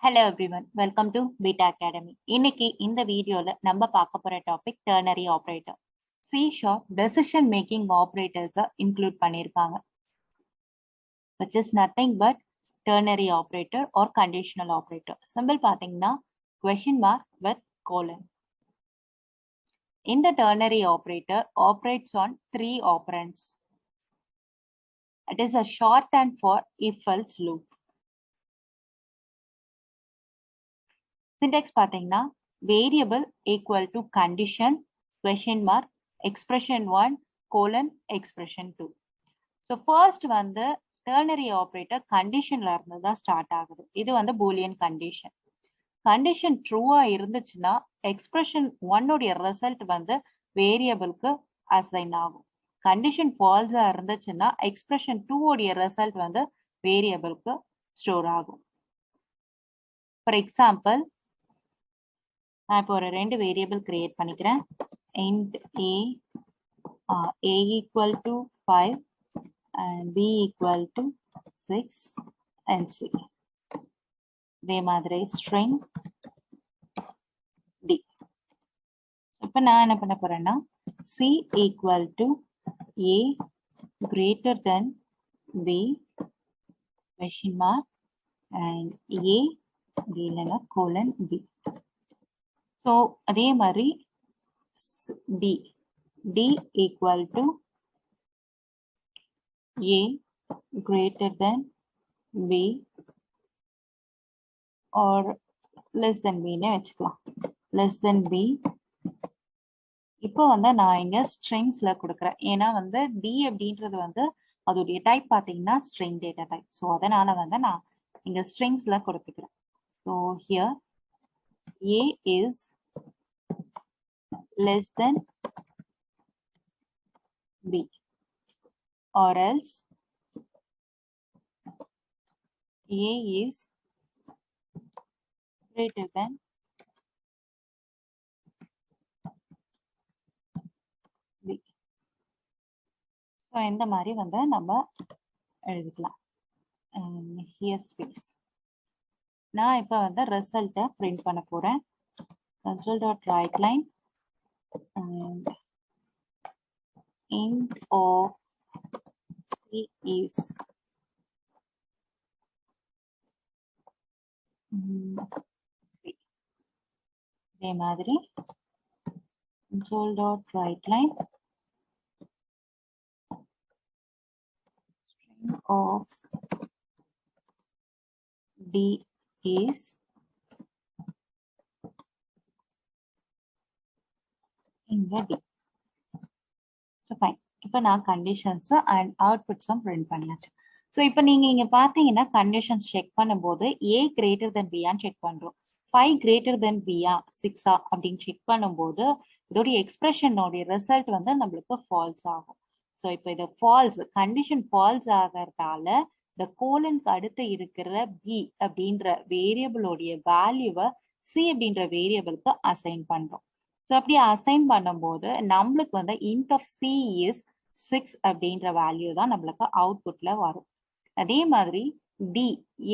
Hello everyone, welcome to BITA Academy. இன்னைக்கு இந்த வீடியோல நம்ம பார்க்க போற topic ternary operator. C# decision making operators include பண்ணிருக்காங்க. Which is nothing but ternary operator or conditional operator. Symbol பாத்தீங்கன்னா question mark with colon. In the ternary operator operates on three operands. It is a shorthand for if-else loop. Syntax பாத்தீங்கன்னா variable equal to condition question mark expression 1 colon expression 2. So first வந்து ternary operator conditionல இருந்து தான் start ஆகுது. இது வந்து Boolean condition. Condition ட்ரூவா இருந்துச்சுன்னா expression 1 உடைய result வந்து வேரியபிளுக்கு அசைன் ஆகும். கண்டிஷன் ஃபால்ஸா இருந்துச்சுன்னா expression 2 உடைய ரிசல்ட் வந்து வேரியபிளுக்கு ஸ்டோர் ஆகும். ஃபார் எக்ஸாம்பிள் நான் இப்போ ஒரு ரெண்டு வேரியபிள் கிரியேட் பண்ணிக்கிறேன். int a equal to 5 and b equal to 6 and c. இதே மாதிரி string d. இப்போ நான் என்ன பண்ண போறேன்னா c equal to a greater than b question mark and a இல்லைன்னா colon b. So, அதே மாதிரி d equal to a greater than b or less than b னே வச்சுக்கலாம். less than b. இப்போ வந்து நான் இங்க ஸ்ட்ரிங்ஸ்ல கொடுக்குறேன். ஏன்னா வந்து d அப்படின்றது வந்து அதோடைய டைப் பார்த்தீங்கன்னா ஸ்ட்ரிங் டேட்டா டைப். ஸோ அதனால வந்து நான் இங்க ஸ்ட்ரிங்ஸ்ல கொடுத்துக்கிறேன். So here a is less than b or else a is greater than b. So இந்த மாதிரி வந்து நம்ம எழுதிக்கலாம். Here space. நான் இப்போ வந்து ரிசல்ட்டை பிரிண்ட் பண்ண போறேன். console.writeline and int of c is c. இதே மாதிரி console.writeline string of d is இங்க d. So fine. இப்போ நான் conditions and outputs print பண்ணியாச்சு. So இப்போ நீங்க இங்க பாத்தீங்கன்னா conditions செக் பண்ணும்போது a greater than b ஆன்னு செக் பண்றோம். 5 greater than b 6 அப்படின்னு செக் பண்ணும்போது இதோட எக்ஸ்பிரஷனோட ரிசல்ட் வந்து நம்மளுக்கு ஃபால்ஸ் ஆகும். ஸோ இப்போ இது ஃபால்ஸ் கண்டிஷன் ஃபால்ஸ் ஆகிறதால இந்த கோலனுக்கு அடுத்து இருக்கிற b அப்படின்ற வேரியபிளோடைய வேல்யூவை c அப்படின்ற வேரியபிளுக்கு அசைன் பண்றோம். ஸோ அப்படி அசைன் பண்ணும்போது நம்மளுக்கு வந்து int of c is 6 அப்படின்ற வேல்யூ தான் நம்மளுக்கு அவுட்புட்ல வரும். அதே மாதிரி d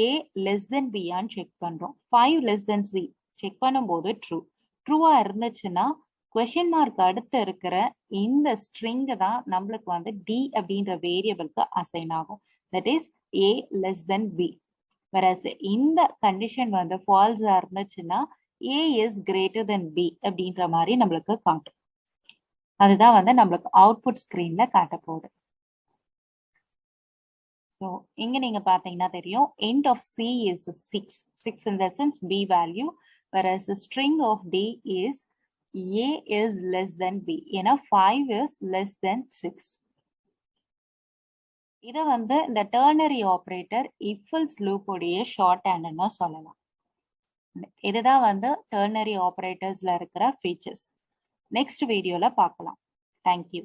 a less than b ஆன்னு செக் பண்றோம். 5 less than c செக் பண்ணும்போது ட்ரூவா இருந்துச்சுன்னா கொஸ்டின் மார்க் அடுத்து இருக்கிற இந்த ஸ்ட்ரிங் தான் நம்மளுக்கு வந்து d அப்படின்ற வேரியபிளுக்கு அசைன் ஆகும். That is a less than b. whereas இந்த கண்டிஷன் வந்து ஃபால்ஸா இருந்துச்சுன்னா a is greater than b அப்படின்ற மாதிரி நம்மளுக்கு காட்டும். அதுதான் வந்து நம்மளுக்கு அவுட்புட் ஸ்கிரீன்ல காட்ட போகுது. ஸோ இங்க நீங்க பாத்தீங்கன்னா தெரியும் int of c is 6 in the sense b value, whereas the string of d is a is less than b. ஏன்னா 5 is less than 6. இதை வந்து இந்த டெர்னரி ஆப்ரேட்டர் if-else loop உடைய ஷார்ட் ஹேண்ட்னு சொல்லலாம். இதுதான் வந்து டெர்னரி ஆப்ரேட்டர்ஸ்ல இருக்கிற ஃபீச்சர்ஸ். நெக்ஸ்ட் வீடியோல பார்க்கலாம். தேங்க்யூ.